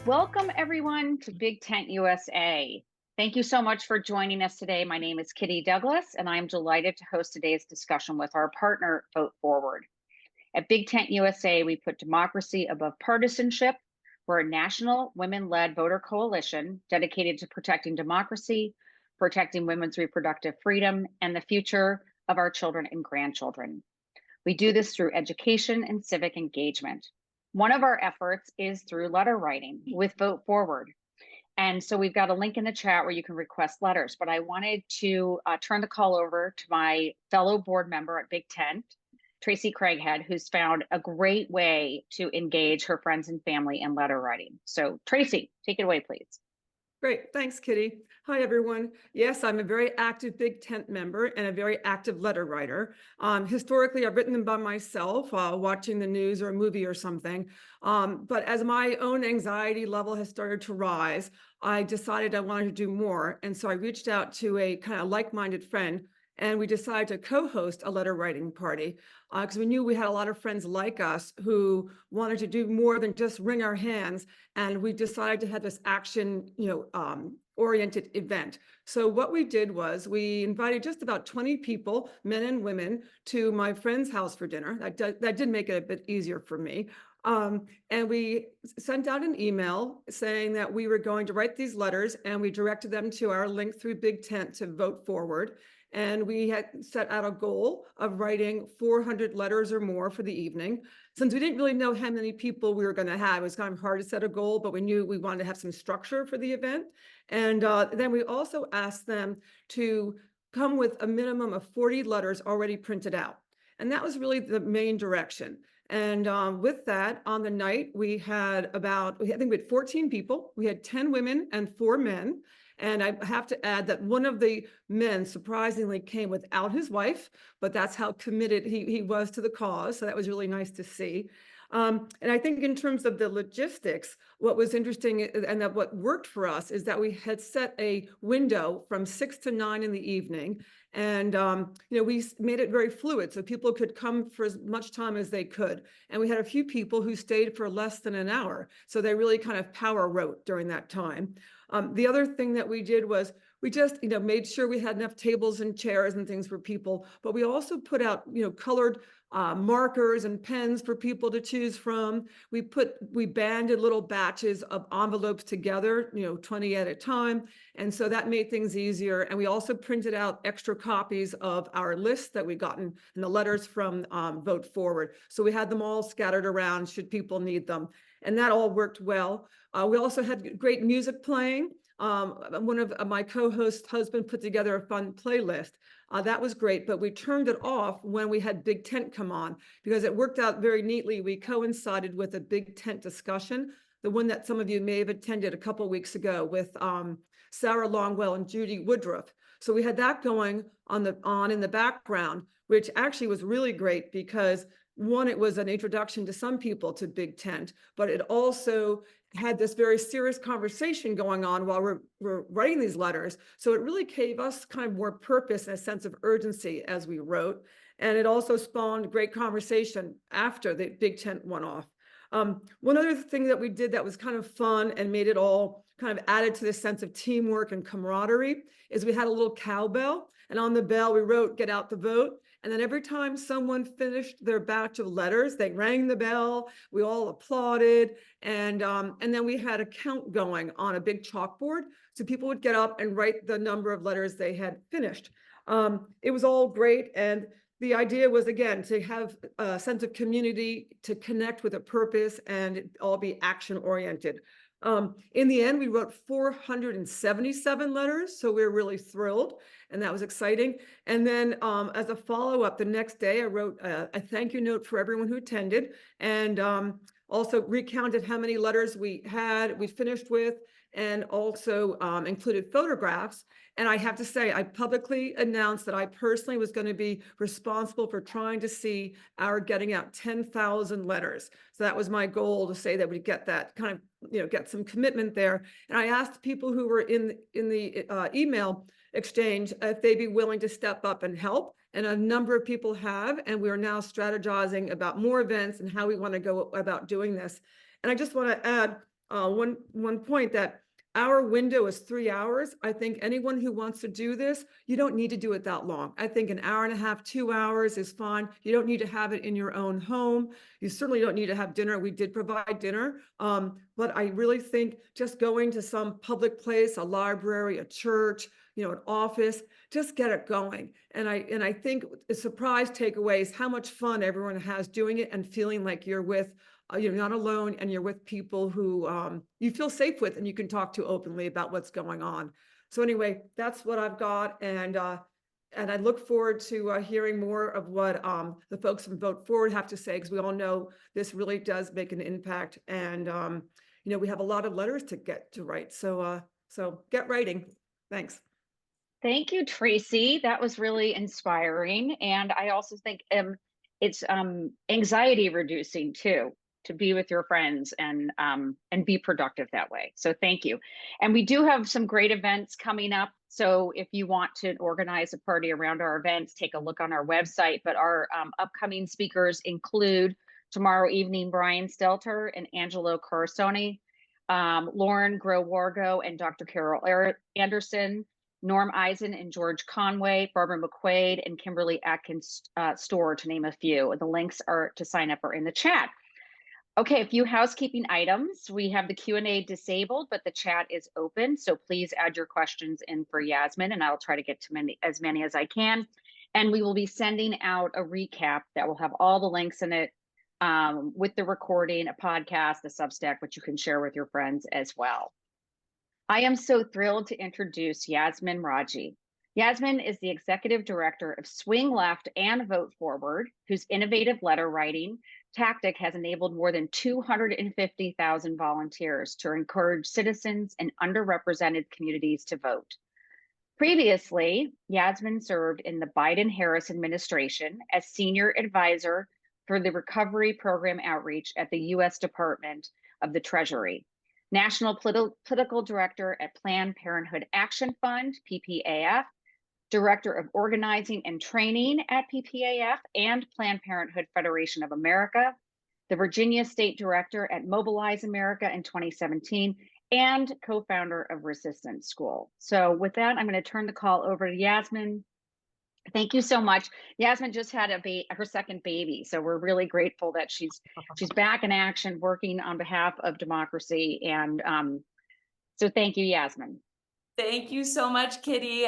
Welcome, everyone, to Big Tent USA. Thank you so much for joining us today. My name is Kitty Douglas, and I'm delighted to host today's discussion with our partner, Vote Forward. At Big Tent USA, we put democracy above partisanship. We're a national women-led voter coalition dedicated to protecting democracy, protecting women's reproductive freedom, and the future of our children and grandchildren. We do this through education and civic engagement. One of our efforts is through letter writing with Vote Forward. And so we've got a link in the chat where you can request letters, but I wanted to turn the call over to my fellow board member at Big Tent, Tracy Craighead, who's found a great way to engage her friends and family in letter writing. So Tracy, take it away, please. Great. Thanks, Kitty. Hi, everyone. Yes, I'm a very active Big Tent member and a very active letter writer. Historically, I've written them by myself while watching the news or a movie or something. But as my own anxiety level has started to rise, I decided I wanted to do more. And so I reached out to a kind of like-minded friend, and we decided to co-host a letter writing party because we knew we had a lot of friends like us who wanted to do more than just wring our hands. And we decided to have this action, oriented event. So what we did was we invited just about 20 people, men and women, to my friend's house for dinner. That did make it a bit easier for me. And we sent out an email saying that we were going to write these letters, and we directed them to our link through Big Tent to Vote Forward. And we had set out a goal of writing 400 letters or more for the evening. Since we didn't really know how many people we were going to have, it was kind of hard to set a goal, but we knew we wanted to have some structure for the event. And then we also asked them to come with a minimum of 40 letters already printed out. And that was really the main direction. And with that, on the night, we had I think we had 14 people. We had 10 women and 4 men. And I have to add that one of the men surprisingly came without his wife, but that's how committed he was to the cause. So that was really nice to see. And I think in terms of the logistics, what was interesting and that what worked for us is that we had set a window from 6 to 9 in the evening. And, we made it very fluid so people could come for as much time as they could. And we had a few people who stayed for less than an hour. So they really kind of power wrote during that time. The other thing that we did was we just, made sure we had enough tables and chairs and things for people, but we also put out, colored markers and pens for people to choose from. We banded little batches of envelopes together, 20 at a time. And so that made things easier. And we also printed out extra copies of our list that we gotten and the letters from Vote Forward. So we had them all scattered around should people need them. And that all worked well. We also had great music playing. One of my co-host's husband put together a fun playlist. That was great, but we turned it off when we had Big Tent come on because it worked out very neatly. We coincided with a Big Tent discussion, the one that some of you may have attended a couple of weeks ago with Sarah Longwell and Judy Woodruff. So we had that going on in the background, which actually was really great because one, it was an introduction to some people to Big Tent, but it also had this very serious conversation going on while we're writing these letters. So it really gave us kind of more purpose and a sense of urgency as we wrote. And it also spawned great conversation after the Big Tent went off. One other thing that we did that was kind of fun and made it all kind of added to this sense of teamwork and camaraderie is we had a little cowbell, and on the bell we wrote, "Get out the vote." And then every time someone finished their batch of letters, they rang the bell, we all applauded, and then we had a count going on a big chalkboard. So people would get up and write the number of letters they had finished. It was all great. And the idea was, again, to have a sense of community, to connect with a purpose, and all be action-oriented. In the end, we wrote 477 letters, so we were really thrilled, and that was exciting. And then as a follow-up, the next day, I wrote a thank you note for everyone who attended, and also recounted how many letters we finished with, and also included photographs. And I have to say, I publicly announced that I personally was going to be responsible for trying to see our getting out 10,000 letters. So that was my goal, to say that we get that kind of, get some commitment there. And I asked people who were in the email exchange if they'd be willing to step up and help. And a number of people have, and we are now strategizing about more events and how we want to go about doing this. And I just want to add, one point that our window is 3 hours. I think anyone who wants to do this, you don't need to do it that long. I think an hour and a half, 2 hours is fine. You don't need to have it in your own home. You certainly don't need to have dinner. We did provide dinner. But I really think just going to some public place, a library, a church, an office, just get it going. And I think the surprise takeaway is how much fun everyone has doing it and feeling like you're with you're not alone and you're with people who you feel safe with and you can talk to openly about what's going on. So anyway, that's what I've got. And I look forward to hearing more of what the folks from Vote Forward have to say, because we all know this really does make an impact. And, we have a lot of letters to get to write. So get writing. Thanks. Thank you, Tracy. That was really inspiring. And I also think it's anxiety reducing too, to be with your friends and be productive that way. So thank you. And we do have some great events coming up. So if you want to organize a party around our events, take a look on our website. But our upcoming speakers include tomorrow evening, Brian Stelter and Angelo Corsoni, Lauren Grow-Wargo and Dr. Carol Anderson, Norm Eisen and George Conway, Barbara McQuaid, and Kimberly Atkins Store, to name a few. The links to sign up are in the chat. Okay, a few housekeeping items. We have the Q&A disabled, but the chat is open. So please add your questions in for Yasmin, and I'll try to get to as many as I can. And we will be sending out a recap that will have all the links in it with the recording, a podcast, a Substack, which you can share with your friends as well. I am so thrilled to introduce Yasmin Radjy. Yasmin is the executive director of Swing Left and Vote Forward, whose innovative letter writing tactic has enabled more than 250,000 volunteers to encourage citizens in underrepresented communities to vote. Previously, Yasmin served in the Biden-Harris administration as senior advisor for the Recovery Program Outreach at the U.S. Department of the Treasury, National Political Director at Planned Parenthood Action Fund, PPAF, Director of Organizing and Training at PPAF and Planned Parenthood Federation of America, the Virginia State Director at Mobilize America in 2017, and co-founder of Resistance School. So with that, I'm going to turn the call over to Yasmin. Thank you so much. Yasmin just had her second baby, so we're really grateful that she's back in action, working on behalf of democracy. And so thank you, Yasmin. Thank you so much, Kitty.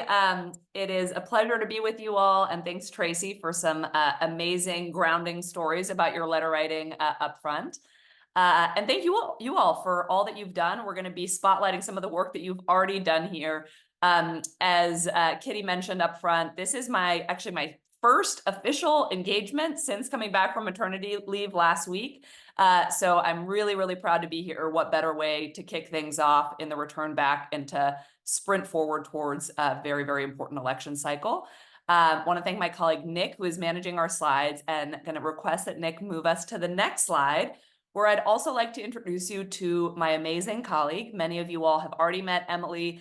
It is a pleasure to be with you all. And thanks, Tracy, for some amazing grounding stories about your letter writing up front. And thank you all for all that you've done. We're going to be spotlighting some of the work that you've already done here. As Kitty mentioned up front, this is actually my first official engagement since coming back from maternity leave last week. So I'm really, really proud to be here. What better way to kick things off in the return back and to sprint forward towards a very, very important election cycle. Want to thank my colleague, Nick, who is managing our slides, and going to request that Nick move us to the next slide, where I'd also like to introduce you to my amazing colleague. Many of you all have already met Emily.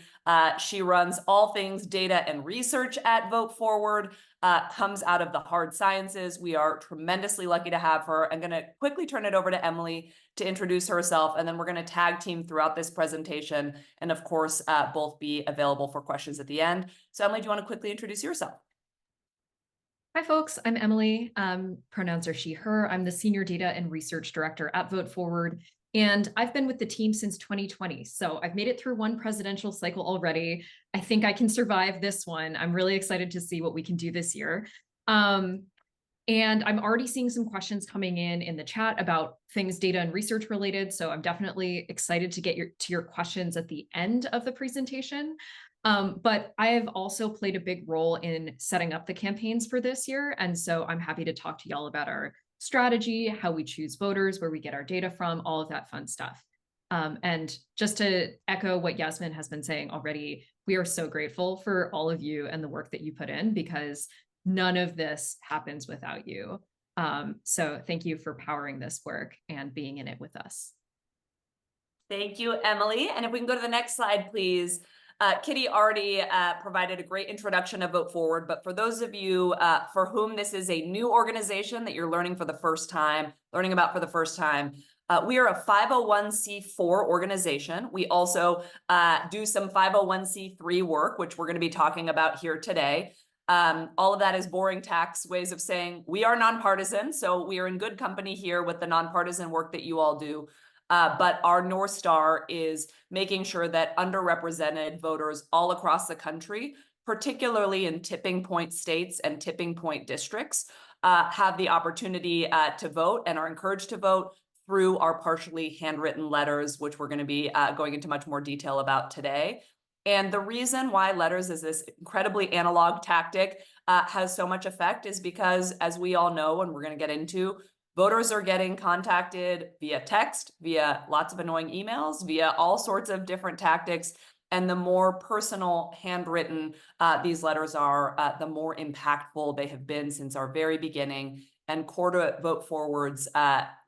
She runs all things data and research at Vote Forward, comes out of the hard sciences. We are tremendously lucky to have her. I'm going to quickly turn it over to Emily to introduce herself, and then we're going to tag team throughout this presentation, and of course, both be available for questions at the end. So Emily, do you want to quickly introduce yourself? Hi, folks. I'm Emily. Pronouns are she, her. I'm the Senior Data and Research Director at Vote Forward, and I've been with the team since 2020. So I've made it through one presidential cycle already. I think I can survive this one. I'm really excited to see what we can do this year. And I'm already seeing some questions coming in the chat about things data and research related. So I'm definitely excited to get to your questions at the end of the presentation. But I have also played a big role in setting up the campaigns for this year. And so I'm happy to talk to y'all about our strategy, how we choose voters, where we get our data from, all of that fun stuff. And just to echo what Yasmin has been saying already, we are so grateful for all of you and the work that you put in, because none of this happens without you. So thank you for powering this work and being in it with us. Thank you, Emily. And if we can go to the next slide, please. Kitty already provided a great introduction of Vote Forward, but for those of you for whom this is a new organization that you're learning about for the first time, We are a 501c4 organization. We also do some 501c3 work, which we're going to be talking about here today. All of that is boring tax ways of saying we are nonpartisan. So we are in good company here with the nonpartisan work that you all do. But our North Star is making sure that underrepresented voters all across the country, particularly in tipping point states and tipping point districts, have the opportunity to vote and are encouraged to vote through our partially handwritten letters, which we're going to be going into much more detail about today. And the reason why letters is this incredibly analog tactic has so much effect is because, as we all know, and we're going to get into, voters are getting contacted via text, via lots of annoying emails, via all sorts of different tactics. And the more personal, handwritten these letters are, the more impactful they have been since our very beginning. And core to Vote Forward's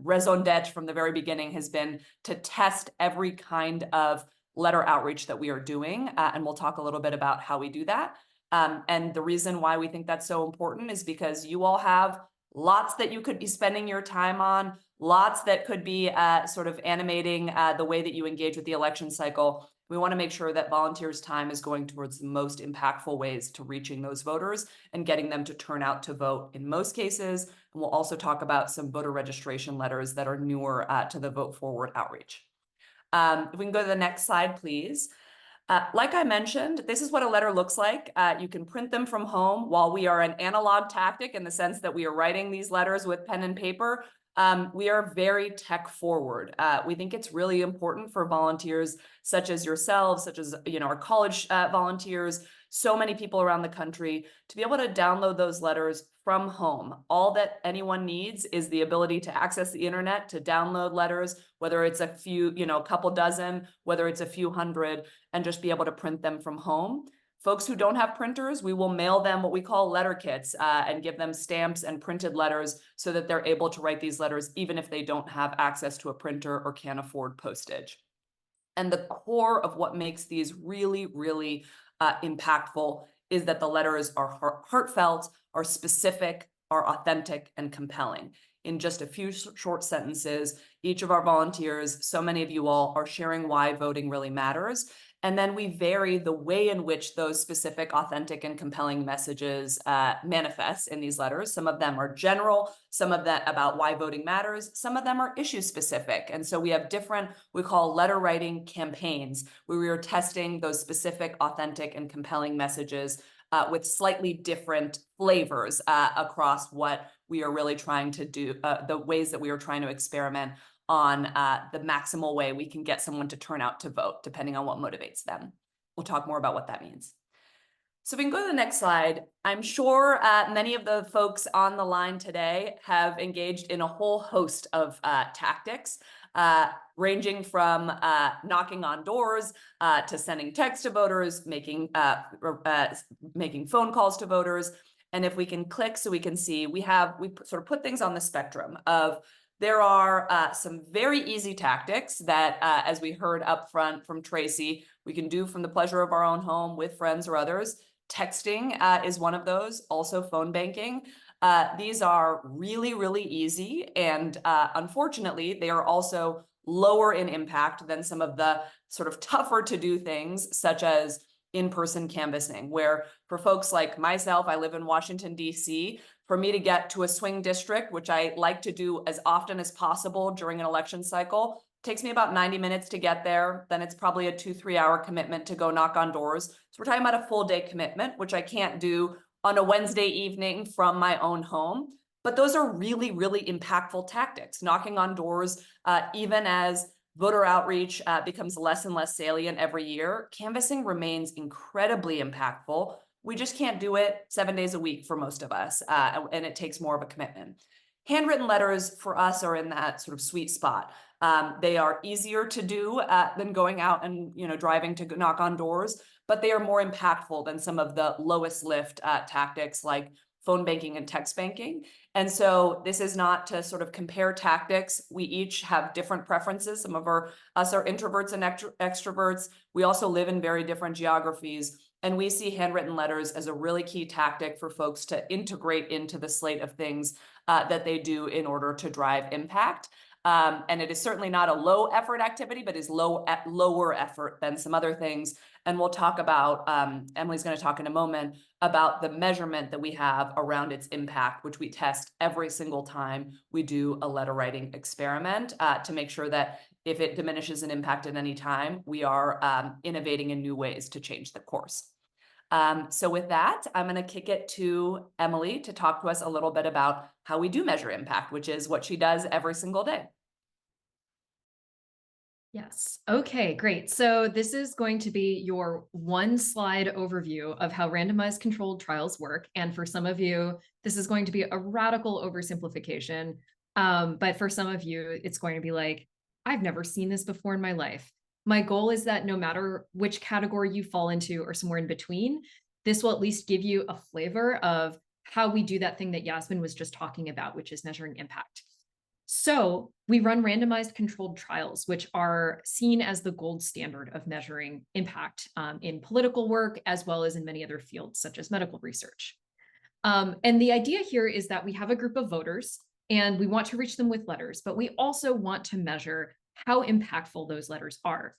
raison d'etre from the very beginning has been to test every kind of letter outreach that we are doing. And we'll talk a little bit about how we do that. And the reason why we think that's so important is because you all have lots that you could be spending your time on, lots that could be sort of animating the way that you engage with the election cycle. We want to make sure that volunteers' time is going towards the most impactful ways to reaching those voters and getting them to turn out to vote in most cases. And we'll also talk about some voter registration letters that are newer to the Vote Forward outreach. If we can go to the next slide, please. Like I mentioned, this is what a letter looks like. You can print them from home. While we are an analog tactic in the sense that we are writing these letters with pen and paper, we are very tech forward. We think it's really important for volunteers such as yourselves, such as our college volunteers, so many people around the country, to be able to download those letters from home. All that anyone needs is the ability to access the internet, to download letters, whether it's a few, a couple dozen, whether it's a few hundred, and just be able to print them from home. Folks who don't have printers, we will mail them what we call letter kits and give them stamps and printed letters so that they're able to write these letters even if they don't have access to a printer or can't afford postage. And the core of what makes these really, really impactful is that the letters are heartfelt, are specific, are authentic, and compelling. In just a few short sentences, each of our volunteers, so many of you all, are sharing why voting really matters. And then we vary the way in which those specific, authentic, and compelling messages manifest in these letters. Some of them are general, some of them about why voting matters, some of them are issue specific. And so we have different, we call letter writing campaigns, where we are testing those specific, authentic, and compelling messages with slightly different flavors across what we are really trying to do, the ways that we are trying to experiment on the maximal way we can get someone to turn out to vote, depending on what motivates them. We'll talk more about what that means. So we can go to the next slide. I'm sure many of the folks on the line today have engaged in a whole host of tactics, ranging from knocking on doors to sending text to voters, making phone calls to voters. And if we can click so we can see, we sort of put things on the spectrum of there are some very easy tactics that, as we heard up front from Tracy, we can do from the pleasure of our own home with friends or others. Texting is one of those, also phone banking. These are really, really easy. And unfortunately, they are also lower in impact than some of the sort of tougher to do things, such as in-person canvassing, where for folks like myself, I live in Washington, D.C., for me to get to a swing district, which I like to do as often as possible during an election cycle, takes me about 90 minutes to get there. Then it's probably a 2-3 hour commitment to go knock on doors. So we're talking about a full day commitment, which I can't do on a Wednesday evening from my own home. But those are really, really impactful tactics, knocking on doors, even as voter outreach becomes less and less salient every year. Canvassing remains incredibly impactful. We just can't do it 7 days a week for most of us, and it takes more of a commitment. Handwritten letters for us are in that sort of sweet spot. They are easier to do than going out and driving to knock on doors, but they are more impactful than some of the lowest lift tactics like phone banking and text banking. And so this is not to sort of compare tactics. We each have different preferences. Some of us are introverts and extroverts. We also live in very different geographies. And we see handwritten letters as a really key tactic for folks to integrate into the slate of things that they do in order to drive impact. And it is certainly not a low effort activity, but is lower effort than some other things. And we'll talk about, Emily's going to talk in a moment about the measurement that we have around its impact, which we test every single time we do a letter writing experiment to make sure that if it diminishes an impact at any time, we are innovating in new ways to change the course. So with that, I'm going to kick it to Emily to talk to us a little bit about how we do measure impact, which is what she does every single day. Yes. Okay, great. So this is going to be your one slide overview of how randomized controlled trials work. And for some of you, this is going to be a radical oversimplification. But for some of you, it's going to be like, I've never seen this before in my life. My goal is that no matter which category you fall into or somewhere in between, this will at least give you a flavor of how we do that thing that Yasmin was just talking about, which is measuring impact. So we run randomized controlled trials, which are seen as the gold standard of measuring impact in political work, as well as in many other fields, such as medical research. And the idea here is that we have a group of voters and we want to reach them with letters, but we also want to measure how impactful those letters are.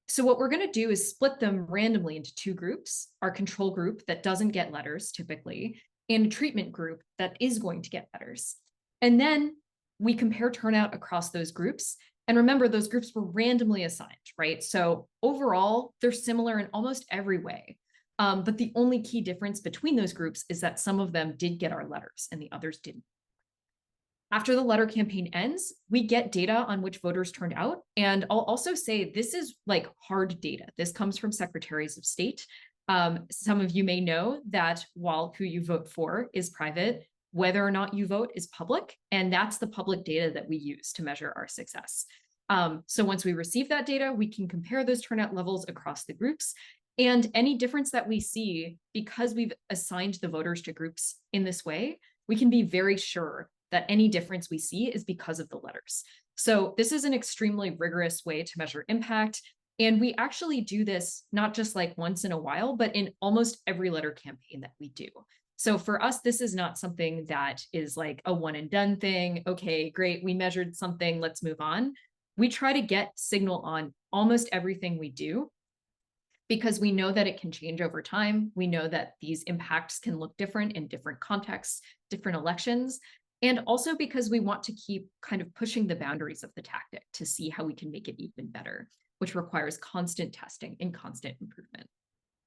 So what we're going to do is split them randomly into two groups, our control group that doesn't get letters typically, and a treatment group that is going to get letters. And then we compare turnout across those groups. And remember, those groups were randomly assigned, right? So overall, they're similar in almost every way. But the only key difference between those groups is that some of them did get our letters and the others didn't. After the letter campaign ends, we get data on which voters turned out. And I'll also say this is like hard data. This comes from secretaries of state. Some of you may know that while who you vote for is private, whether or not you vote is public, and that's the public data that we use to measure our success. So once we receive that data, we can compare those turnout levels across the groups, and any difference that we see, because we've assigned the voters to groups in this way, we can be very sure that any difference we see is because of the letters. So this is an extremely rigorous way to measure impact. And we actually do this not just like once in a while, but in almost every letter campaign that we do. So for us, this is not something that is like a one and done thing. Okay, great, we measured something, let's move on. We try to get signal on almost everything we do because we know that it can change over time. We know that these impacts can look different in different contexts, different elections, and also because we want to keep kind of pushing the boundaries of the tactic to see how we can make it even better, which requires constant testing and constant improvement.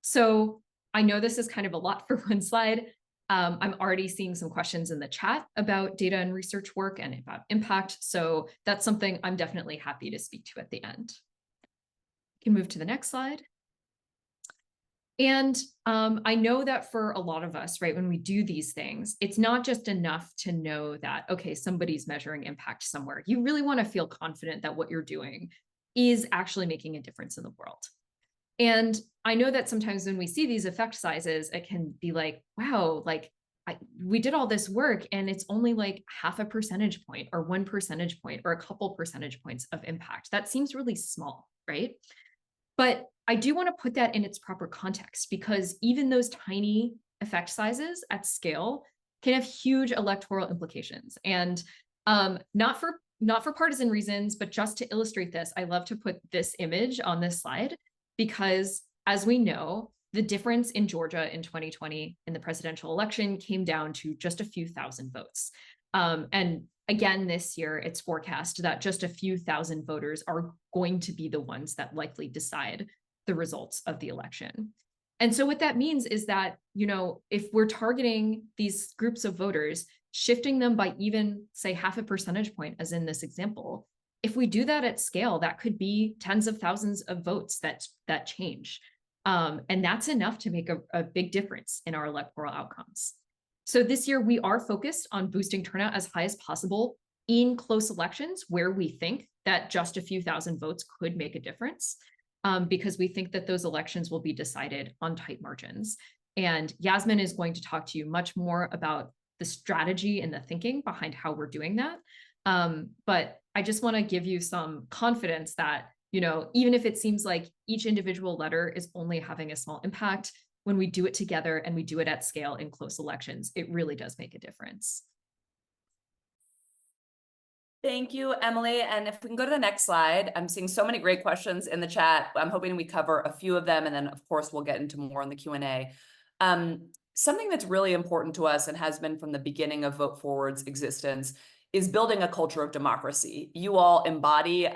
So I know this is kind of a lot for one slide. I'm already seeing some questions in the chat about data and research work and about impact. So that's something I'm definitely happy to speak to at the end. You can move to the next slide. And I know that for a lot of us, right, when we do these things, it's not just enough to know that, okay, somebody's measuring impact somewhere. You really want to feel confident that what you're doing is actually making a difference in the world. And I know that sometimes when we see these effect sizes, it can be like, wow, like we did all this work and it's only like 0.5 percentage point or 1 percentage point or a couple percentage points of impact. That seems really small, right? But I do want to put that in its proper context because even those tiny effect sizes at scale can have huge electoral implications. And not for partisan reasons, but just to illustrate this, I love to put this image on this slide because as we know, the difference in Georgia in 2020 in the presidential election came down to just a few thousand votes. And again, this year, it's forecast that just a few thousand voters are going to be the ones that likely decide the results of the election. And so what that means is that, you know, if we're targeting these groups of voters, shifting them by even, say, 0.5 percentage point, as in this example, if we do that at scale, that could be tens of thousands of votes that change. And that's enough to make a big difference in our electoral outcomes. So this year, we are focused on boosting turnout as high as possible in close elections where we think that just a few thousand votes could make a difference, because we think that those elections will be decided on tight margins. And Yasmin is going to talk to you much more about the strategy and the thinking behind how we're doing that. But I just want to give you some confidence that, you know, even if it seems like each individual letter is only having a small impact, when we do it together and we do it at scale in close elections, it really does make a difference. Thank you, Emily. And if we can go to the next slide, I'm seeing so many great questions in the chat. I'm hoping we cover a few of them, and then of course we'll get into more in the Q&A. Something that's really important to us and has been from the beginning of Vote Forward's existence is building a culture of democracy. You all embody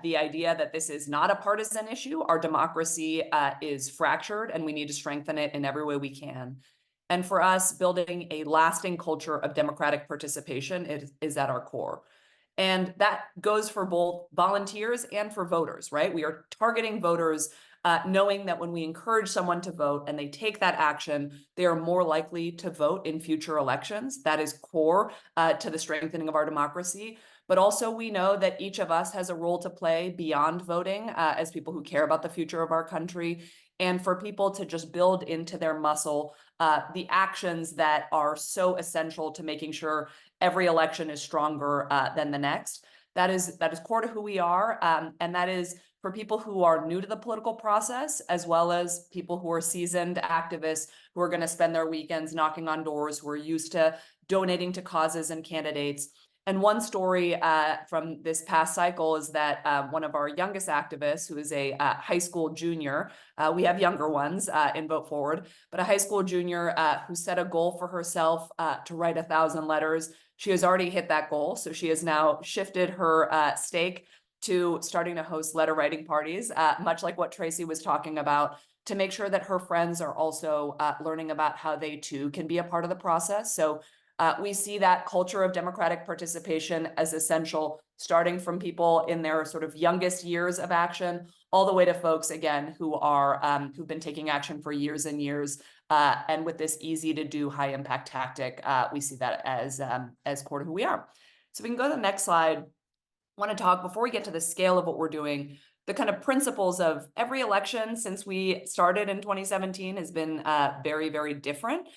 the idea that this is not a partisan issue. Our democracy is fractured, and we need to strengthen it in every way we can. And for us, building a lasting culture of democratic participation is at our core. And that goes for both volunteers and for voters, right? We are targeting voters, knowing that when we encourage someone to vote and they take that action, they are more likely to vote in future elections. That is core to the strengthening of our democracy. But also we know that each of us has a role to play beyond voting as people who care about the future of our country, and for people to just build into their muscle the actions that are so essential to making sure every election is stronger than the next. That is core to who we are, and that is for people who are new to the political process, as well as people who are seasoned activists who are going to spend their weekends knocking on doors, who are used to donating to causes and candidates. And one story from this past cycle is that one of our youngest activists, who is a high school junior, we have younger ones in Vote Forward, but a high school junior who set a goal for herself to write 1,000 letters. She has already hit that goal, so she has now shifted her stake to starting to host letter writing parties, much like what Tracy was talking about, to make sure that her friends are also learning about how they too can be a part of the process. So we see that culture of democratic participation as essential, starting from people in their sort of youngest years of action, all the way to folks, again, who are who've been taking action for years and years. And with this easy to do high impact tactic, we see that as core to who we are. So we can go to the next slide. I want to talk, before we get to the scale of what we're doing, the kind of principles of every election since we started in 2017 has been very, very different.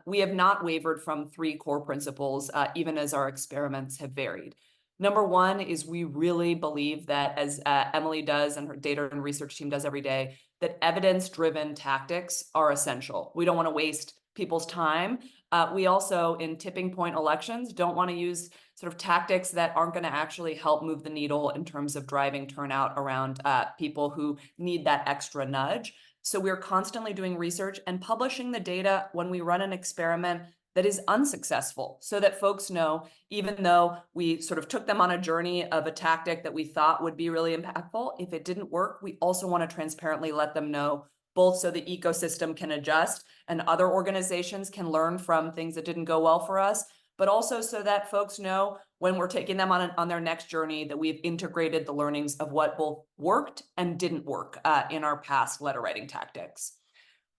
We have not wavered from three core principles, even as our experiments have varied. Number one is we really believe that, as Emily does and her data and research team does every day, that evidence-driven tactics are essential. We don't want to waste people's time. We also, in tipping point elections, don't want to use sort of tactics that aren't going to actually help move the needle in terms of driving turnout around people who need that extra nudge. So we're constantly doing research and publishing the data when we run an experiment that is unsuccessful, so that folks know, even though we sort of took them on a journey of a tactic that we thought would be really impactful, if it didn't work, we also want to transparently let them know, both so the ecosystem can adjust and other organizations can learn from things that didn't go well for us, but also so that folks know when we're taking them on their next journey that we've integrated the learnings of what both worked and didn't work in our past letter writing tactics.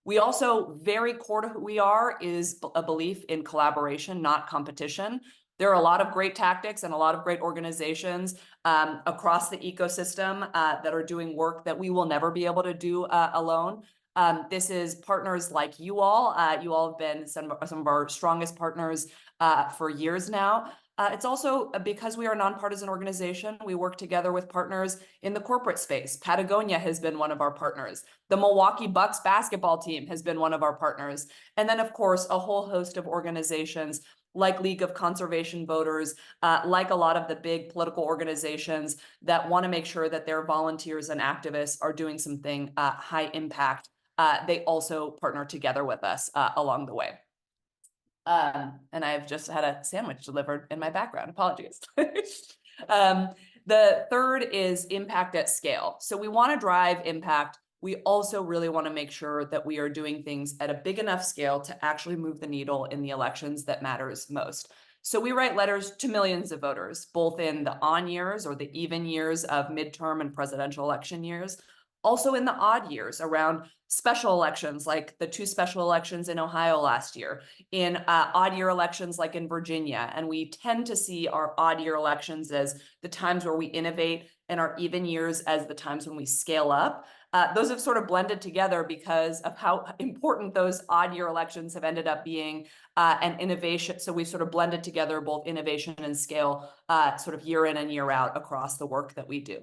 We also, very core to who we are is a belief in collaboration, not competition. There are a lot of great tactics and a lot of great organizations across the ecosystem that are doing work that we will never be able to do alone. This is partners like you all. You all have been some of our strongest partners for years now. It's also because we are a nonpartisan organization, we work together with partners in the corporate space. Patagonia has been one of our partners. The Milwaukee Bucks basketball team has been one of our partners. And then, of course, a whole host of organizations like League of Conservation Voters, like a lot of the big political organizations that want to make sure that their volunteers and activists are doing something high impact. They also partner together with us along the way. And I've just had a sandwich delivered in my background. Apologies. The third is impact at scale. So we want to drive impact. We also really want to make sure that we are doing things at a big enough scale to actually move the needle in the elections that matters most. So we write letters to millions of voters, both in the on years or the even years of midterm and presidential election years, also in the odd years around special elections, like the 2 special elections in Ohio last year, in odd year elections like in Virginia. And we tend to see our odd year elections as the times where we innovate and our even years as the times when we scale up. Those have sort of blended together because of how important those odd year elections have ended up being, and innovation. So we've sort of blended together both innovation and scale sort of year in and year out across the work that we do.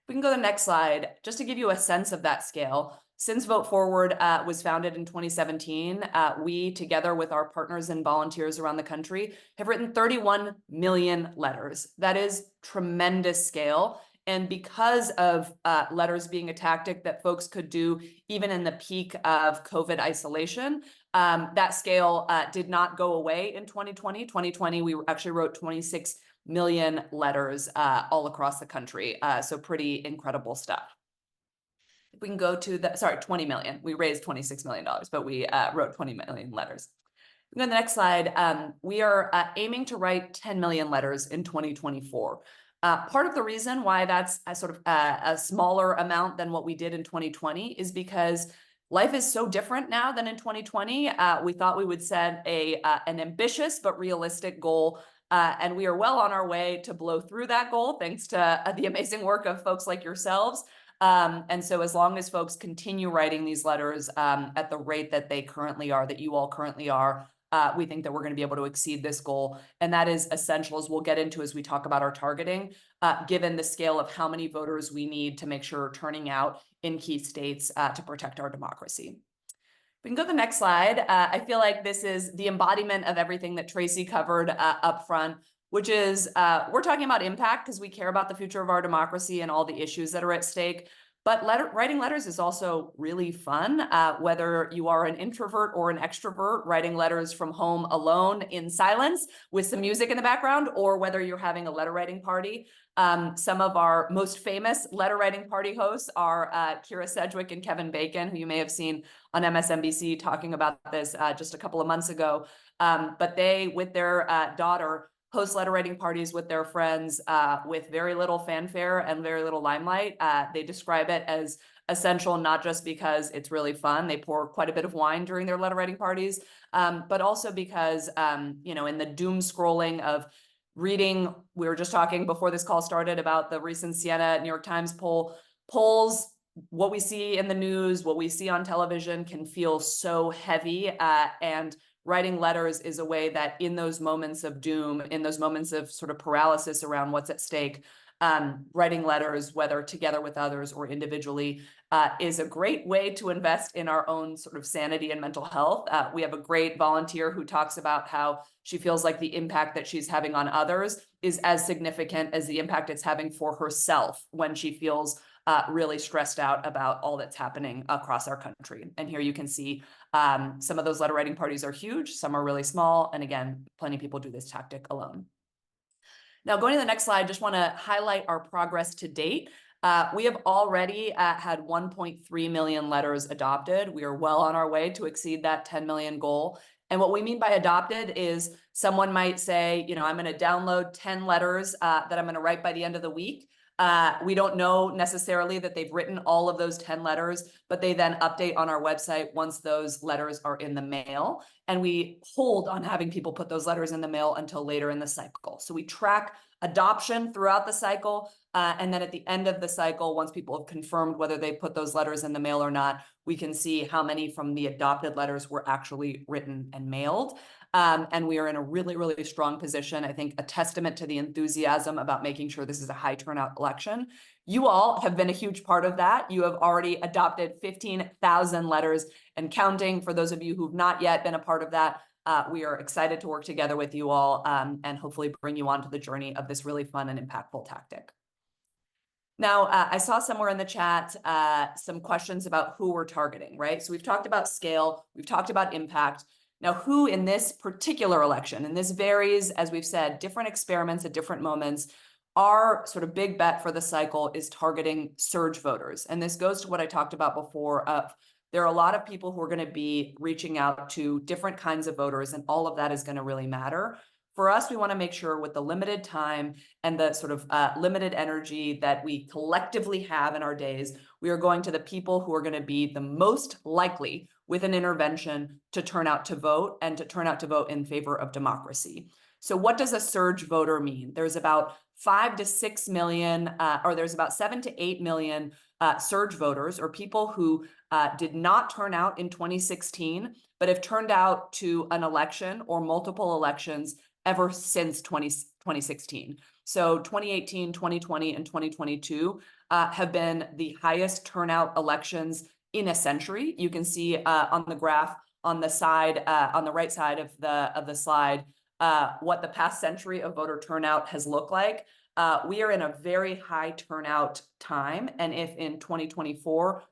We can go to the next slide, just to give you a sense of that scale. Since Vote Forward was founded in 2017, we, together with our partners and volunteers around the country, have written 31 million letters. That is tremendous scale. And because of letters being a tactic that folks could do even in the peak of COVID isolation, that scale did not go away in 2020. 2020, we actually wrote 26 million letters all across the country. So pretty incredible stuff. If we can go to the, sorry, 20 million. We raised $26 million, but we wrote 20 million letters. We go to the next slide. We are aiming to write 10 million letters in 2024. Part of the reason why that's a sort of a smaller amount than what we did in 2020 is because life is so different now than in 2020. We thought we would set an ambitious but realistic goal, and we are well on our way to blow through that goal thanks to the amazing work of folks like yourselves. And so as long as folks continue writing these letters at the rate that they currently are, that you all currently are, we think that we're going to be able to exceed this goal. And that is essential, as we'll get into as we talk about our targeting, given the scale of how many voters we need to make sure we're turning out in key states to protect our democracy. We can go to the next slide. I feel like this is the embodiment of everything that Tracy covered up front, which is we're talking about impact because we care about the future of our democracy and all the issues that are at stake. But writing letters is also really fun, whether you are an introvert or an extrovert, writing letters from home alone in silence with some music in the background, or whether you're having a letter writing party. Some of our most famous letter writing party hosts are Kira Sedgwick and Kevin Bacon, who you may have seen on MSNBC talking about this just a couple of months ago. But they, with their daughter, host letter writing parties with their friends with very little fanfare and very little limelight. They describe it as essential, not just because it's really fun. They pour quite a bit of wine during their letter writing parties, but also because, you know, in the doom scrolling of reading, we were just talking before this call started about the recent Siena New York Times polls, what we see in the news, what we see on television can feel so heavy, and writing letters is a way that in those moments of doom, in those moments of sort of paralysis around what's at stake, writing letters, whether together with others or individually, is a great way to invest in our own sort of sanity and mental health. We have a great volunteer who talks about how she feels like the impact that she's having on others is as significant as the impact it's having for herself when she feels really stressed out about all that's happening across our country. And here you can see some of those letter writing parties are huge, some are really small. And again, plenty of people do this tactic alone. Now, going to the next slide, just want to highlight our progress to date. We have already had 1.3 million letters adopted. We are well on our way to exceed that 10 million goal. And what we mean by adopted is someone might say, you know, I'm going to download 10 letters that I'm going to write by the end of the week. We don't know necessarily that they've written all of those 10 letters, but they then update on our website once those letters are in the mail. And we hold on having people put those letters in the mail until later in the cycle. So we track adoption throughout the cycle. And then at the end of the cycle, once people have confirmed whether they put those letters in the mail or not, we can see how many from the adopted letters were actually written and mailed. And we are in a really, really strong position. I think a testament to the enthusiasm about making sure this is a high turnout election. You all have been a huge part of that. You have already adopted 15,000 letters and counting. For those of you who've not yet been a part of that, we are excited to work together with you all and hopefully bring you onto the journey of this really fun and impactful tactic. Now, I saw somewhere in the chat some questions about who we're targeting, right? So we've talked about scale, we've talked about impact. Now, who in this particular election, and this varies, as we've said, different experiments at different moments, our sort of big bet for the cycle is targeting surge voters. And this goes to what I talked about before of there are a lot of people who are going to be reaching out to different kinds of voters, and all of that is going to really matter. For us, we want to make sure with the limited time and the sort of limited energy that we collectively have in our days, we are going to the people who are going to be the most likely with an intervention to turn out to vote and to turn out to vote in favor of democracy. So what does a surge voter mean? There's about 5 to 6 million, or there's about 7 to 8 million surge voters, or people who did not turn out in 2016, but have turned out to an election or multiple elections ever since 2016. So 2018, 2020, and 2022 have been the highest turnout elections in a century. You can see on the graph on the side, on the right side of the slide, what the past century of voter turnout has looked like. We are in a very high turnout time. And if in 2024,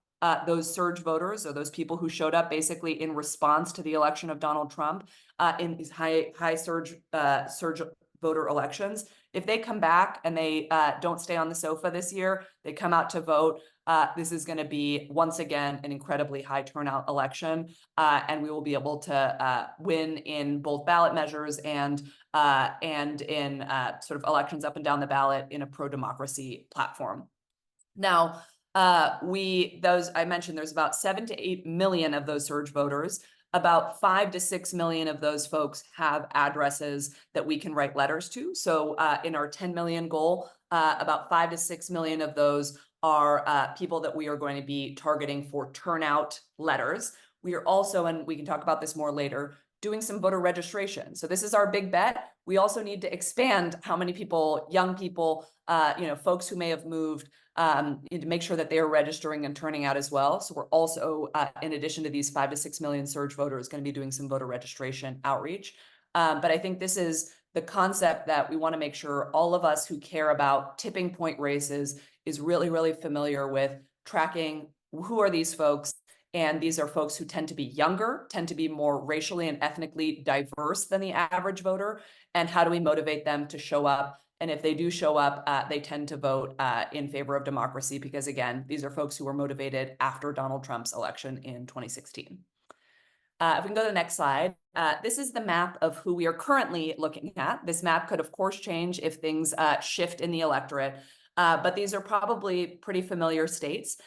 those surge voters, or those people who showed up basically in response to the election of Donald Trump, in these high surge voter elections, if they come back and they don't stay on the sofa this year, they come out to vote, this is going to be, once again, an incredibly high turnout election, and we will be able to win in both ballot measures and in sort of elections up and down the ballot in a pro-democracy platform. Now, I mentioned there's about 7 to 8 million of those surge voters. About 5 to 6 million of those folks have addresses that we can write letters to. So in our 10 million goal, about 5 to 6 million of those are people that we are going to be targeting for turnout letters. We are also, and we can talk about this more later, doing some voter registration. So this is our big bet. We also need to expand how many people, young people, folks who may have moved, to make sure that they are registering and turning out as well. So we're also, in addition to these 5 to 6 million surge voters, going to be doing some voter registration outreach. But I think this is the concept that we want to make sure all of us who care about tipping point races is really, really familiar with tracking who are these folks. And these are folks who tend to be younger, tend to be more racially and ethnically diverse than the average voter. And how do we motivate them to show up? And if they do show up, they tend to vote in favor of democracy, because again, these are folks who were motivated after Donald Trump's election in 2016. If we can go to the next slide, this is the map of who we are currently looking at. This map could, of course, change if things shift in the electorate, but these are probably pretty familiar states.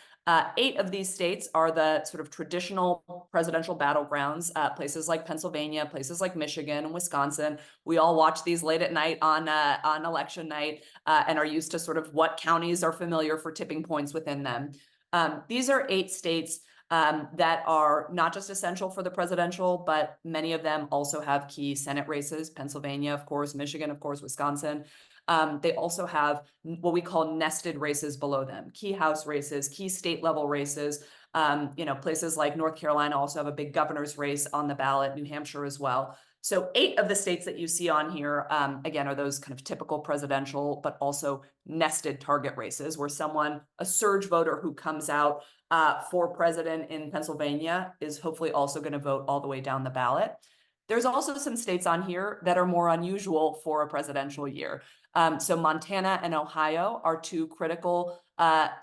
8 of these states are the sort of traditional presidential battlegrounds, places like Pennsylvania, places like Michigan and Wisconsin. We all watch these late at night on election night and are used to sort of what counties are familiar for tipping points within them. These are 8 states that are not just essential for the presidential, but many of them also have key Senate races. Pennsylvania, of course, Michigan, of course, Wisconsin. They also have what we call nested races below them, key House races, key state level races. Places like North Carolina also have a big governor's race on the ballot, New Hampshire as well. So 8 of the states that you see on here, again, are those kind of typical presidential, but also nested target races where a surge voter who comes out for president in Pennsylvania is hopefully also going to vote all the way down the ballot. There's also some states on here that are more unusual for a presidential year. So Montana and Ohio are 2 critical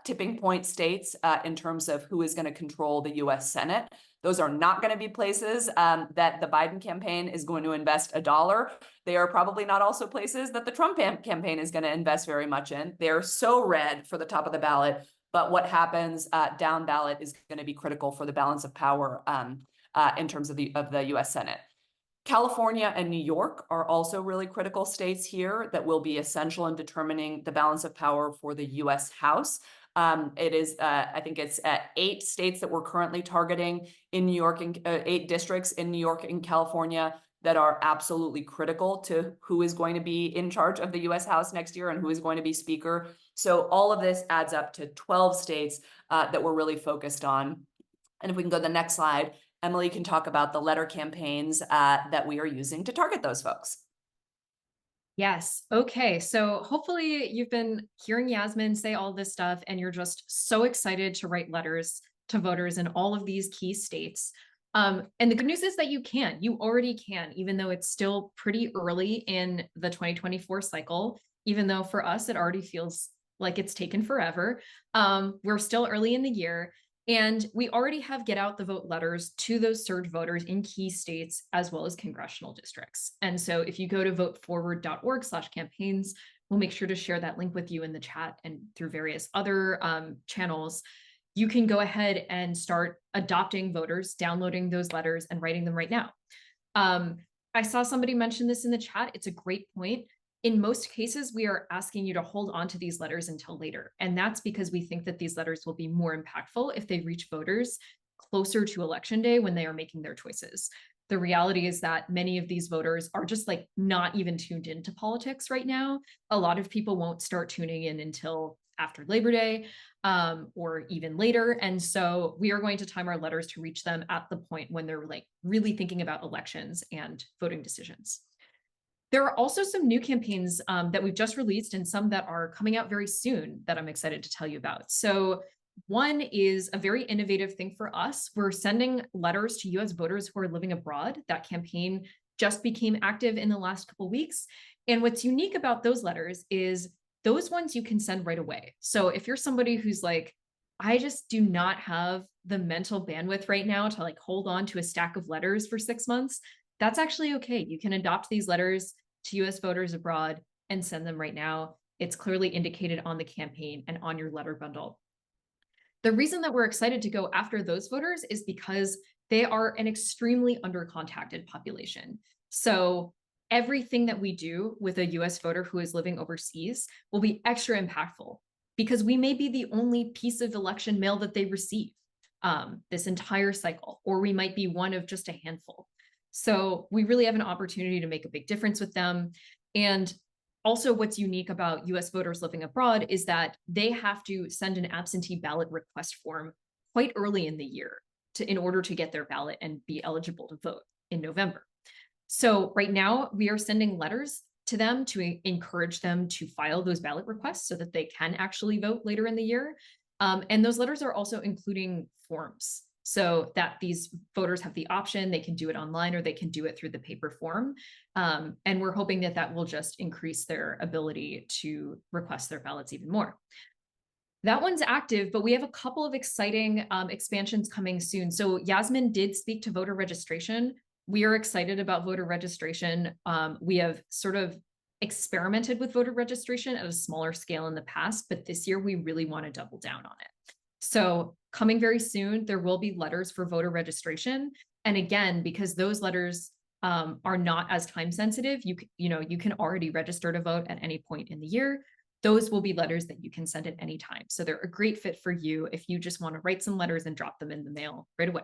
tipping point states in terms of who is going to control the US Senate. Those are not going to be places that the Biden campaign is going to invest $1. They are probably not also places that the Trump campaign is going to invest very much in. They're so red for the top of the ballot, but what happens down ballot is going to be critical for the balance of power in terms of the US Senate. California and New York are also really critical states here that will be essential in determining the balance of power for the US House. It is, I think it's 8 states that we're currently targeting in New York, and 8 districts in New York and California that are absolutely critical to who is going to be in charge of the US House next year and who is going to be speaker. So all of this adds up to 12 states that we're really focused on. And if we can go to the next slide, Emily can talk about the letter campaigns that we are using to target those folks. Yes. Okay. So hopefully you've been hearing Yasmin say all this stuff and you're just so excited to write letters to voters in all of these key states. And the good news is that you already can, even though it's still pretty early in the 2024 cycle, even though for us, it already feels like it's taken forever. We're still early in the year. And we already have get out the vote letters to those surge voters in key states as well as congressional districts. And so if you go to voteforward.org/campaigns, we'll make sure to share that link with you in the chat and through various other channels. You can go ahead and start adopting voters, downloading those letters and writing them right now. I saw somebody mention this in the chat. It's a great point. In most cases, we are asking you to hold on to these letters until later. And that's because we think that these letters will be more impactful if they reach voters closer to election day when they are making their choices. The reality is that many of these voters are just like not even tuned into politics right now. A lot of people won't start tuning in until after Labor Day or even later. And so we are going to time our letters to reach them at the point when they're like really thinking about elections and voting decisions. There are also some new campaigns that we've just released and some that are coming out very soon that I'm excited to tell you about. So one is a very innovative thing for us. We're sending letters to US voters who are living abroad. That campaign just became active in the last couple of weeks. And what's unique about those letters is those ones you can send right away. So if you're somebody who's like, I just do not have the mental bandwidth right now to like hold on to a stack of letters for 6 months, that's actually okay. You can adopt these letters to US voters abroad and send them right now. It's clearly indicated on the campaign and on your letter bundle. The reason that we're excited to go after those voters is because they are an extremely under-contacted population. So everything that we do with a US voter who is living overseas will be extra impactful because we may be the only piece of election mail that they receive this entire cycle, or we might be one of just a handful. So we really have an opportunity to make a big difference with them. And also what's unique about US voters living abroad is that they have to send an absentee ballot request form quite early in the year in order to get their ballot and be eligible to vote in November. So right now we are sending letters to them to encourage them to file those ballot requests so that they can actually vote later in the year. And those letters are also including forms so that these voters have the option. They can do it online or they can do it through the paper form. And we're hoping that that will just increase their ability to request their ballots even more. That one's active, but we have a couple of exciting expansions coming soon. So Yasmin did speak to voter registration. We are excited about voter registration. We have sort of experimented with voter registration at a smaller scale in the past, but this year we really want to double down on it. So coming very soon, there will be letters for voter registration. And again, because those letters are not as time sensitive, you can already register to vote at any point in the year. Those will be letters that you can send at any time. So they're a great fit for you if you just want to write some letters and drop them in the mail right away.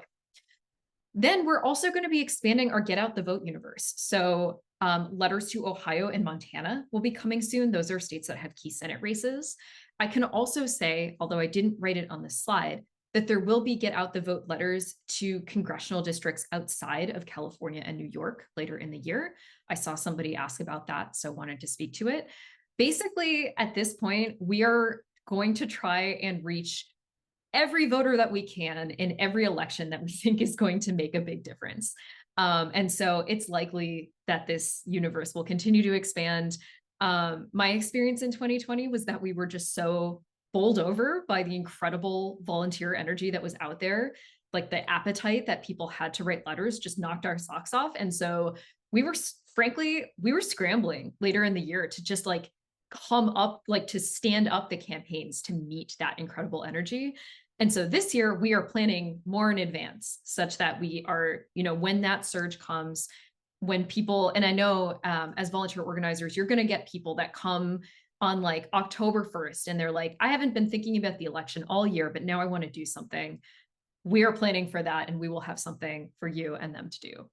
Then we're also going to be expanding our Get Out the Vote universe. So letters to Ohio and Montana will be coming soon. Those are states that have key Senate races. I can also say, although I didn't write it on this slide, that there will be Get Out the Vote letters to congressional districts outside of California and New York later in the year. I saw somebody ask about that, so wanted to speak to it. Basically, at this point, we are going to try and reach every voter that we can in every election that we think is going to make a big difference. And so it's likely that this universe will continue to expand. My experience in 2020 was that we were just so bowled over by the incredible volunteer energy that was out there. Like the appetite that people had to write letters just knocked our socks off. And so we were, frankly, we were scrambling later in the year to just like come up, like to stand up the campaigns to meet that incredible energy. And so this year we are planning more in advance such that we are, when that surge comes, when people, and I know as volunteer organizers, you're going to get people that come on like October 1st and they're like, I haven't been thinking about the election all year, but now I want to do something. We are planning for that and we will have something for you and them to do.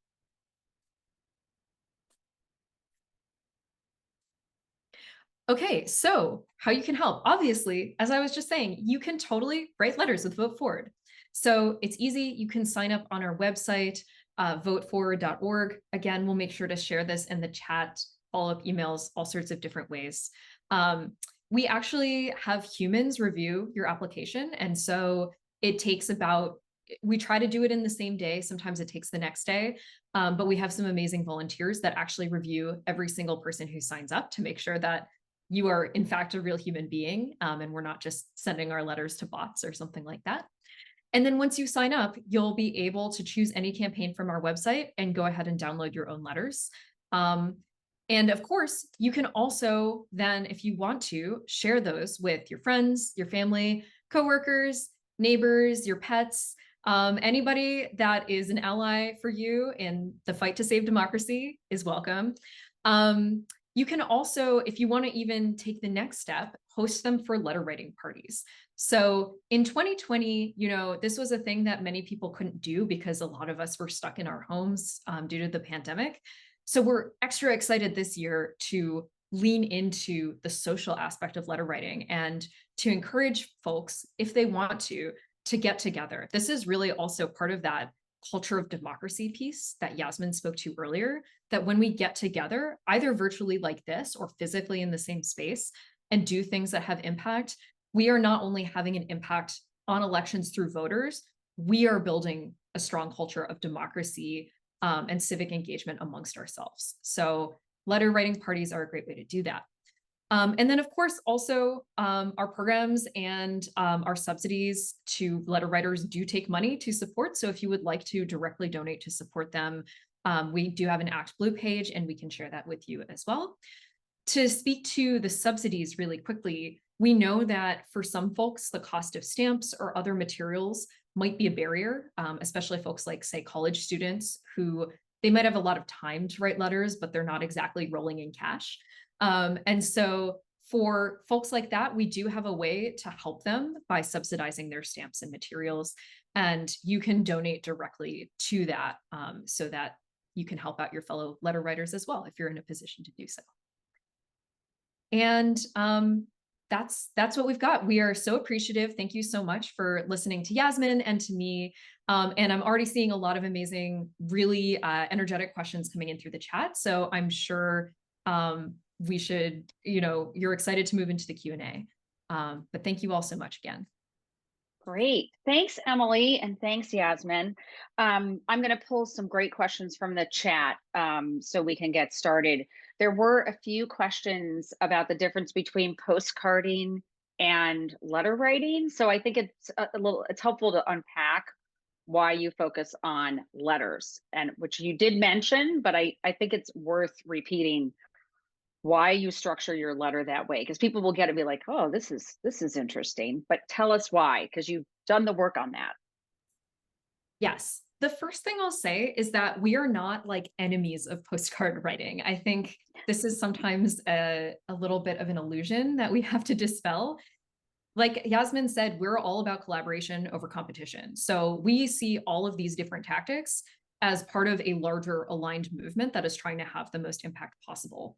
Okay, so how you can help. Obviously, as I was just saying, you can totally write letters with Vote Forward. So it's easy. You can sign up on our website, voteforward.org. Again, we'll make sure to share this in the chat, follow-up emails, all sorts of different ways. We actually have humans review your application. And so it takes we try to do it in the same day. Sometimes it takes the next day, but we have some amazing volunteers that actually review every single person who signs up to make sure that you are in fact a real human being, and we're not just sending our letters to bots or something like that. And then once you sign up, you'll be able to choose any campaign from our website and go ahead and download your own letters. And of course, you can also then, if you want to, share those with your friends, your family, coworkers, neighbors, your pets, anybody that is an ally for you in the fight to save democracy is welcome. You can also, if you want to even take the next step, host them for letter writing parties. So in 2020, this was a thing that many people couldn't do because a lot of us were stuck in our homes due to the pandemic. So we're extra excited this year to lean into the social aspect of letter writing and to encourage folks, if they want to get together. This is really also part of that culture of democracy piece that Yasmin spoke to earlier, that when we get together, either virtually like this or physically in the same space and do things that have impact, we are not only having an impact on elections through voters, we are building a strong culture of democracy and civic engagement amongst ourselves. So letter writing parties are a great way to do that. And then, of course, also our programs and our subsidies to letter writers do take money to support. So if you would like to directly donate to support them, we do have an Act Blue page, and we can share that with you as well. To speak to the subsidies really quickly, we know that for some folks, the cost of stamps or other materials might be a barrier, especially folks like, say, college students who they might have a lot of time to write letters, but they're not exactly rolling in cash. And so for folks like that, we do have a way to help them by subsidizing their stamps and materials. And you can donate directly to that so that you can help out your fellow letter writers as well, if you're in a position to do so. And that's what we've got. We are so appreciative. Thank you so much for listening to Yasmin and to me. And I'm already seeing a lot of amazing, really energetic questions coming in through the chat. So I'm sure we should, you're excited to move into the Q&A. But thank you all so much again. Great. Thanks, Emily, and thanks, Yasmin. I'm going to pull some great questions from the chat so we can get started. There were a few questions about the difference between postcarding and letter writing. So I think it's helpful to unpack why you focus on letters, and which you did mention, but I think it's worth repeating why you structure your letter that way, because people will get it and be like, oh, this is interesting, but tell us why, because you've done the work on that. Yes. The first thing I'll say is that we are not like enemies of postcard writing. I think this is sometimes a little bit of an illusion that we have to dispel. Like Yasmin said, we're all about collaboration over competition. So we see all of these different tactics as part of a larger aligned movement that is trying to have the most impact possible.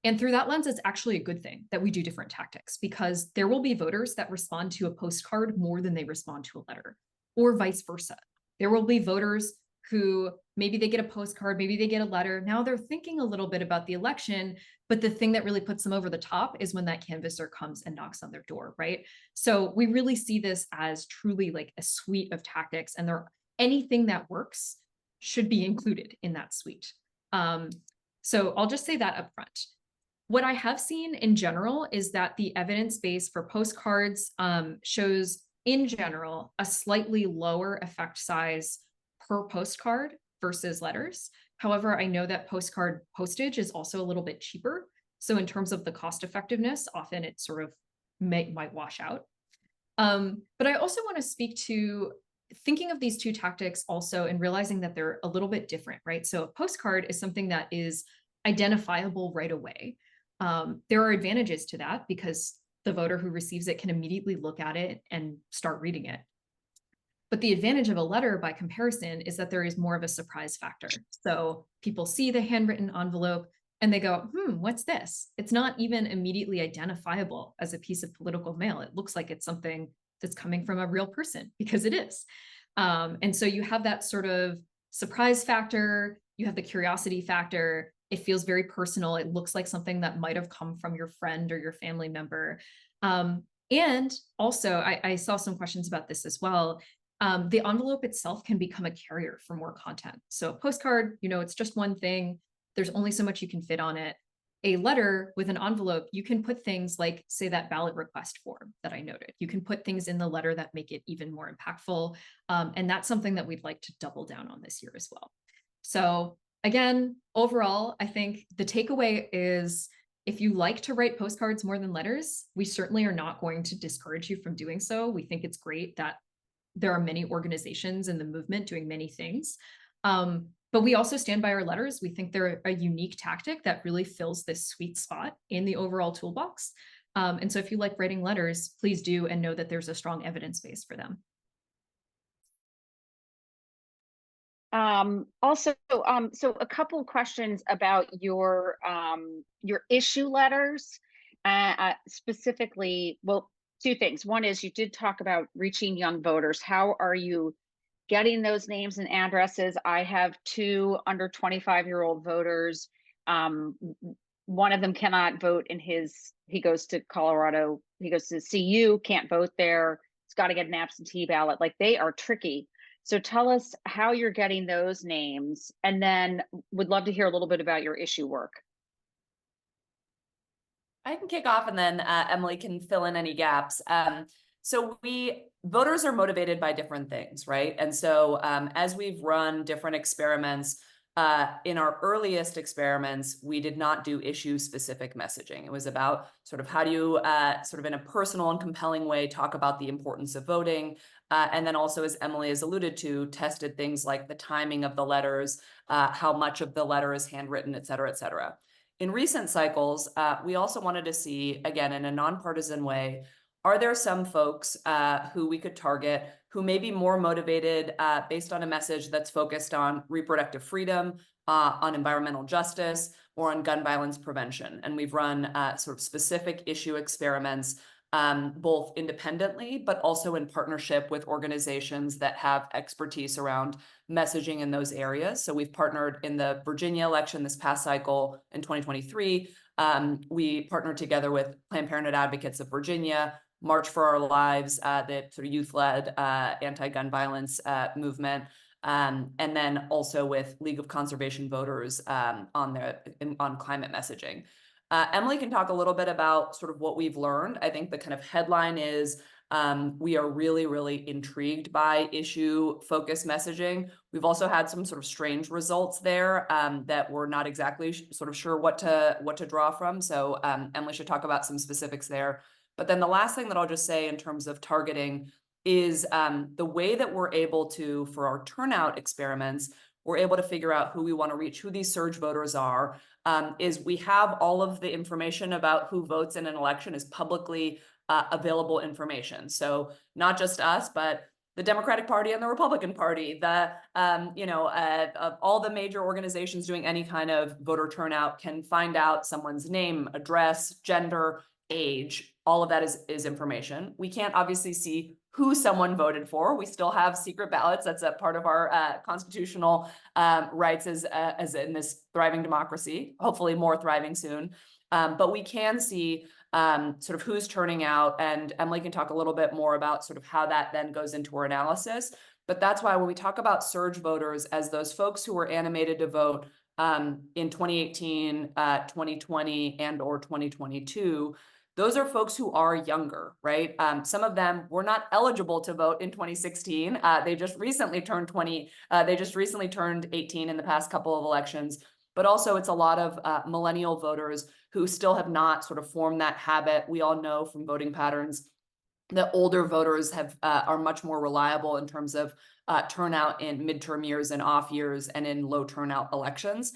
And through that lens, it's actually a good thing that we do different tactics, because there will be voters that respond to a postcard more than they respond to a letter, or vice versa. There will be voters who maybe they get a postcard, maybe they get a letter. Now they're thinking a little bit about the election, but the thing that really puts them over the top is when that canvasser comes and knocks on their door, right? So we really see this as truly like a suite of tactics, and anything that works should be included in that suite. So I'll just say that up front. What I have seen in general is that the evidence base for postcards shows, in general, a slightly lower effect size per postcard versus letters. However, I know that postcard postage is also a little bit cheaper. So in terms of the cost effectiveness, often it sort of might wash out. But I also want to speak to thinking of these two tactics also and realizing that they're a little bit different, right? So a postcard is something that is identifiable right away. There are advantages to that because the voter who receives it can immediately look at it and start reading it. But the advantage of a letter, by comparison, is that there is more of a surprise factor. So people see the handwritten envelope and they go, what's this? It's not even immediately identifiable as a piece of political mail. It looks like it's something that's coming from a real person, because it is. And so you have that sort of surprise factor, you have the curiosity factor. It feels very personal. It looks like something that might have come from your friend or your family member. And also, I saw some questions about this as well. The envelope itself can become a carrier for more content. So a postcard, it's just one thing. There's only so much you can fit on it. A letter with an envelope, you can put things like, say, that ballot request form that I noted. You can put things in the letter that make it even more impactful. And that's something that we'd like to double down on this year as well. So again, overall, I think the takeaway is, if you like to write postcards more than letters, we certainly are not going to discourage you from doing so. We think it's great that there are many organizations in the movement doing many things. But we also stand by our letters. We think they're a unique tactic that really fills this sweet spot in the overall toolbox. And so if you like writing letters, please do, and know that there's a strong evidence base for them. So a couple questions about your issue letters, specifically, well, two things. One is you did talk about reaching young voters. How are you getting those names and addresses? I have two under 25-year-old voters. One of them cannot vote he goes to Colorado, he goes to CU, can't vote there. He's got to get an absentee ballot. Like, they are tricky. So tell us how you're getting those names, and then would love to hear a little bit about your issue work. I can kick off and then Emily can fill in any gaps. So voters are motivated by different things, right? And so as we've run different experiments, in our earliest experiments, we did not do issue-specific messaging. It was about sort of how do you sort of in a personal and compelling way talk about the importance of voting. And then also, as Emily has alluded to, tested things like the timing of the letters, how much of the letter is handwritten, et cetera, et cetera. In recent cycles, we also wanted to see, again, in a nonpartisan way, are there some folks who we could target who may be more motivated based on a message that's focused on reproductive freedom, on environmental justice, or on gun violence prevention? And we've run sort of specific issue experiments, both independently, but also in partnership with organizations that have expertise around messaging in those areas. So we've partnered in the Virginia election this past cycle in 2023. We partnered together with Planned Parenthood Advocates of Virginia, March for Our Lives, the sort of youth-led anti-gun violence movement, and then also with League of Conservation Voters on climate messaging. Emily can talk a little bit about sort of what we've learned. I think the kind of headline is we are really, really intrigued by issue-focused messaging. We've also had some sort of strange results there that we're not exactly sort of sure what to draw from. So Emily should talk about some specifics there. But then the last thing that I'll just say in terms of targeting is the way that we're able to, for our turnout experiments, we're able to figure out who we want to reach, who these surge voters are, is we have all of the information about who votes in an election is publicly available information. So not just us, but the Democratic Party and the Republican Party, all the major organizations doing any kind of voter turnout can find out someone's name, address, gender, age. All of that is information. We can't obviously see who someone voted for. We still have secret ballots. That's a part of our constitutional rights as in this thriving democracy, hopefully more thriving soon. But we can see sort of who's turning out, and Emily can talk a little bit more about sort of how that then goes into our analysis. But that's why when we talk about surge voters as those folks who were animated to vote in 2018, 2020, and or 2022, those are folks who are younger, right? Some of them were not eligible to vote in 2016. They just recently turned 18 in the past couple of elections. But also it's a lot of millennial voters who still have not sort of formed that habit. We all know from voting patterns that older voters are much more reliable in terms of turnout in midterm years and off years and in low turnout elections.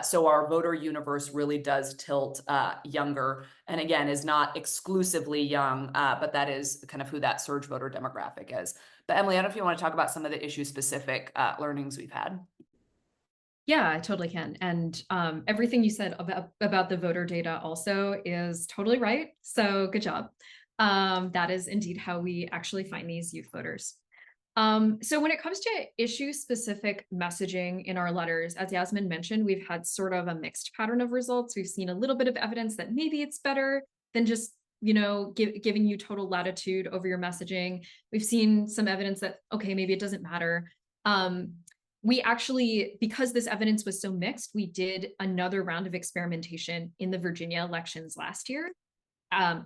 So our voter universe really does tilt younger, and again, is not exclusively young, but that is kind of who that surge voter demographic is. But Emily, I don't know if you want to talk about some of the issue-specific learnings we've had. Yeah, I totally can. And everything you said about the voter data also is totally right. So good job. That is indeed how we actually find these youth voters. So when it comes to issue-specific messaging in our letters, as Yasmin mentioned, we've had sort of a mixed pattern of results. We've seen a little bit of evidence that maybe it's better than just, giving you total latitude over your messaging. We've seen some evidence that, okay, maybe it doesn't matter. We actually, because this evidence was so mixed, we did another round of experimentation in the Virginia elections last year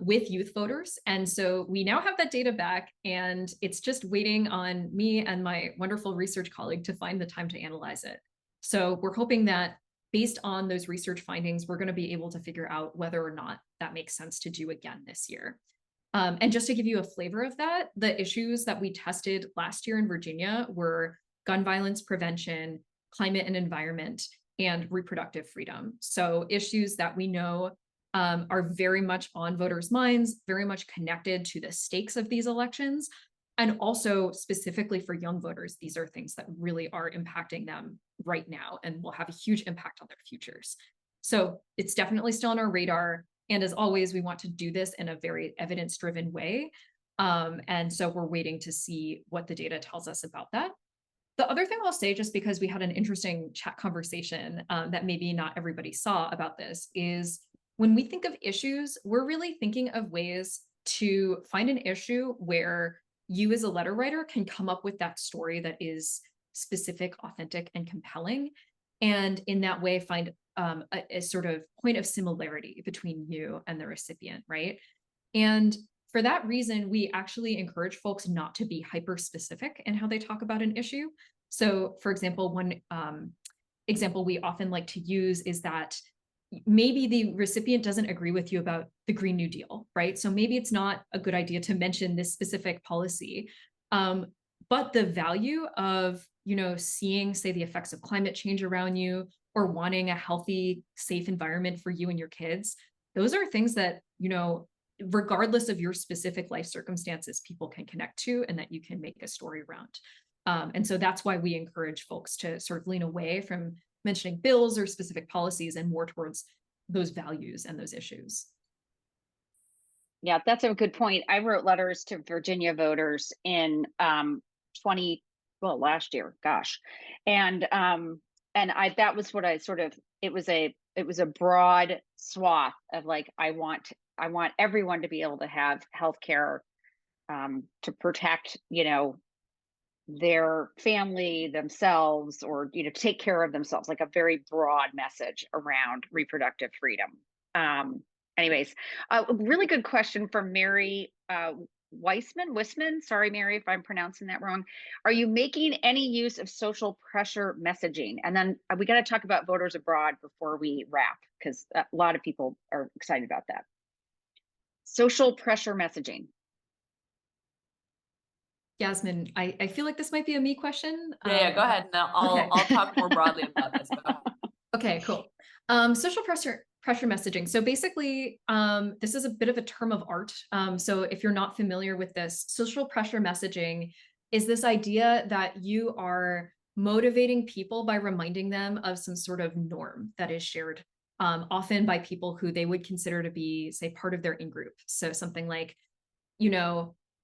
with youth voters. And so we now have that data back, and it's just waiting on me and my wonderful research colleague to find the time to analyze it. So we're hoping that based on those research findings, we're going to be able to figure out whether or not that makes sense to do again this year. And just to give you a flavor of that, the issues that we tested last year in Virginia were gun violence prevention, climate and environment, and reproductive freedom. So issues that we know are very much on voters' minds, very much connected to the stakes of these elections. And also specifically for young voters, these are things that really are impacting them right now and will have a huge impact on their futures. So it's definitely still on our radar. And as always, we want to do this in a very evidence-driven way. And so we're waiting to see what the data tells us about that. The other thing I'll say, just because we had an interesting chat conversation that maybe not everybody saw about this, is when we think of issues, we're really thinking of ways to find an issue where you as a letter writer can come up with that story that is specific, authentic, and compelling. And in that way, find a sort of point of similarity between you and the recipient, right? And for that reason, we actually encourage folks not to be hyper specific in how they talk about an issue. So for example, one example we often like to use is that maybe the recipient doesn't agree with you about the Green New Deal, right? So maybe it's not a good idea to mention this specific policy, but the value of, seeing, say, the effects of climate change around you, or wanting a healthy, safe environment for you and your kids, those are things that, regardless of your specific life circumstances, people can connect to and that you can make a story around. And so that's why we encourage folks to sort of lean away from mentioning bills or specific policies and more towards those values and those issues. Yeah, that's a good point. I wrote letters to Virginia voters in last year, gosh. And that was what I sort of, it was a broad swath of like, I want everyone to be able to have healthcare to protect, their family, themselves, or take care of themselves, like a very broad message around reproductive freedom. Anyways, a really good question from Mary Wisman. Sorry, Mary, if I'm pronouncing that wrong. Are you making any use of social pressure messaging? And then we got to talk about voters abroad before we wrap, because a lot of people are excited about that. Social pressure messaging. Yasmin, I feel like this might be a me question. Yeah, go ahead. No, I'll talk more broadly about this. Okay, cool. Social pressure messaging. So basically, this is a bit of a term of art. So if you're not familiar with this, social pressure messaging is this idea that you are motivating people by reminding them of some sort of norm that is shared, often by people who they would consider to be, say, part of their in-group. So something like,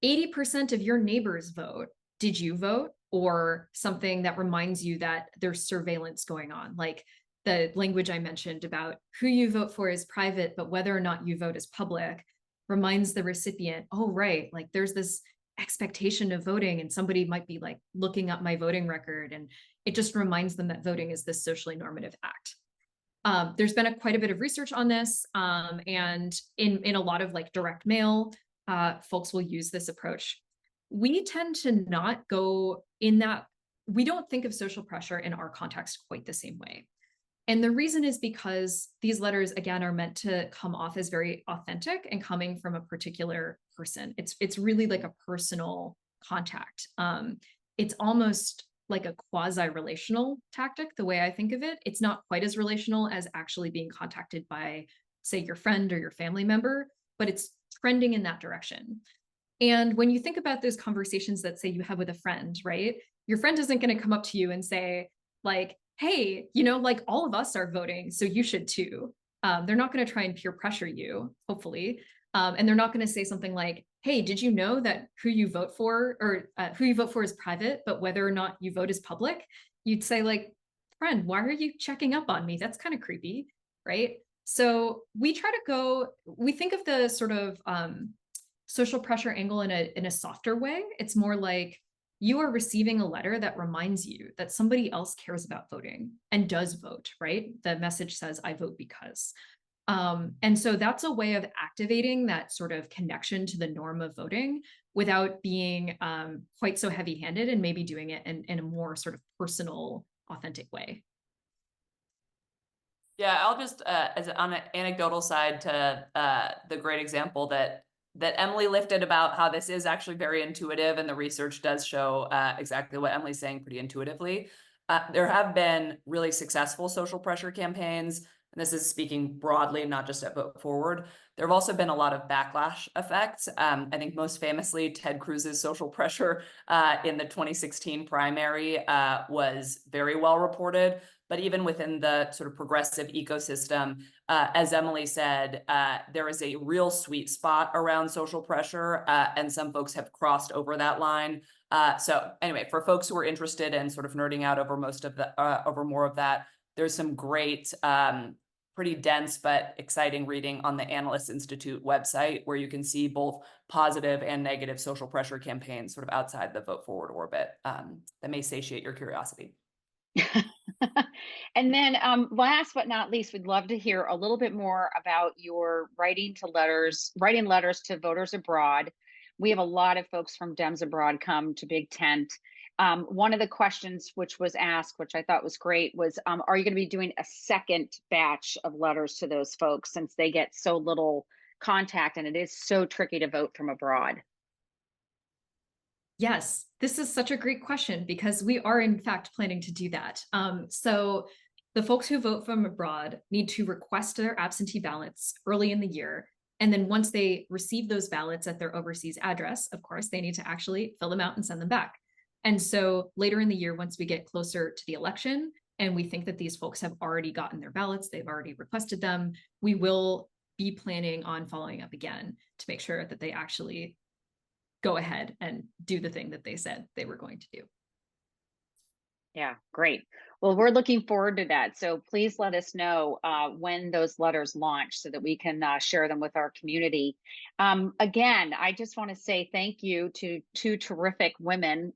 80% of your neighbors vote. Did you vote? Or something that reminds you that there's surveillance going on, like the language I mentioned about who you vote for is private, but whether or not you vote is public, reminds the recipient, oh, right, like there's this expectation of voting and somebody might be like looking up my voting record. And it just reminds them that voting is this socially normative act. There's been quite a bit of research on this, and in a lot of like direct mail, folks will use this approach. We tend to not go in that. We don't think of social pressure in our context quite the same way. And the reason is because these letters, again, are meant to come off as very authentic and coming from a particular person. It's really like a personal contact. It's almost like a quasi-relational tactic, the way I think of it. It's not quite as relational as actually being contacted by, say, your friend or your family member, but it's trending in that direction. And when you think about those conversations that, say, you have with a friend, right? Your friend isn't going to come up to you and say, like, hey, like all of us are voting, so you should too. They're not going to try and peer pressure you, hopefully. And they're not going to say something like, hey, did you know that who you vote for is private, but whether or not you vote is public? You'd say, like, friend, why are you checking up on me? That's kind of creepy, right? So we think of the sort of social pressure angle in a softer way. It's more like you are receiving a letter that reminds you that somebody else cares about voting and does vote, right? The message says, I vote because. And so that's a way of activating that sort of connection to the norm of voting without being quite so heavy-handed, and maybe doing it in a more sort of personal, authentic way. Yeah, I'll just, as on an anecdotal side to the great example that Emily lifted about how this is actually very intuitive, and the research does show exactly what Emily's saying pretty intuitively. There have been really successful social pressure campaigns and this is speaking broadly, not just at Vote Forward, there have also been a lot of backlash effects. I think most famously, Ted Cruz's social pressure in the 2016 primary was very well reported. But even within the sort of progressive ecosystem, as Emily said, there is a real sweet spot around social pressure, and some folks have crossed over that line. So anyway, for folks who are interested in sort of nerding out over over more of that, there's some great, pretty dense but exciting reading on the Analyst Institute website, where you can see both positive and negative social pressure campaigns sort of outside the Vote Forward orbit that may satiate your curiosity. And then last but not least, we'd love to hear a little bit more about your writing letters to voters abroad. We have a lot of folks from Dems Abroad come to Big Tent. One of the questions which was asked, which I thought was great, was are you going to be doing a second batch of letters to those folks, since they get so little contact and it is so tricky to vote from abroad? Yes, this is such a great question, because we are in fact planning to do that. So the folks who vote from abroad need to request their absentee ballots early in the year. And then once they receive those ballots at their overseas address, of course, they need to actually fill them out and send them back. And so later in the year, once we get closer to the election, and we think that these folks have already gotten their ballots, they've already requested them, we will be planning on following up again to make sure that they actually go ahead and do the thing that they said they were going to do. Yeah, great. Well, we're looking forward to that. So please let us know when those letters launch so that we can share them with our community. Again, I just want to say thank you to two terrific women.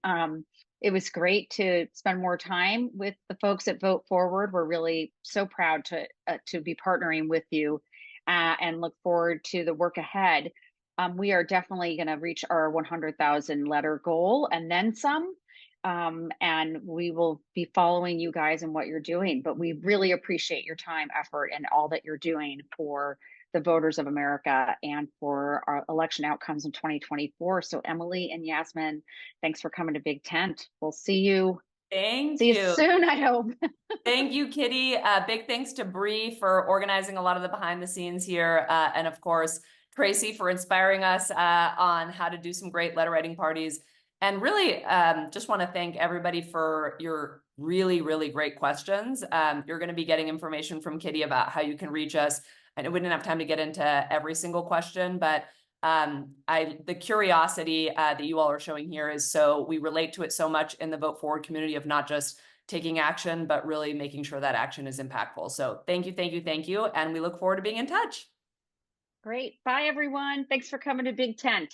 It was great to spend more time with the folks at Vote Forward. We're really so proud to be partnering with you and look forward to the work ahead. We are definitely going to reach our 100,000 letter goal and then some. And we will be following you guys and what you're doing, but we really appreciate your time, effort, and all that you're doing for the voters of America and for our election outcomes in 2024. So Emily and Yasmin, thanks for coming to Big Tent. We'll see you. Thank See you you soon, I hope. Thank you, Kitty. Big thanks to Bree for organizing a lot of the behind the scenes here. And of course, Tracy for inspiring us on how to do some great letter writing parties. And really just want to thank everybody for your really, really great questions. You're going to be getting information from Kitty about how you can reach us. I know we didn't have time to get into every single question, but the curiosity that you all are showing here is so we relate to it so much in the Vote Forward community of not just taking action, but really making sure that action is impactful. So thank you, thank you, thank you. And we look forward to being in touch. Great. Bye, everyone. Thanks for coming to Big Tent.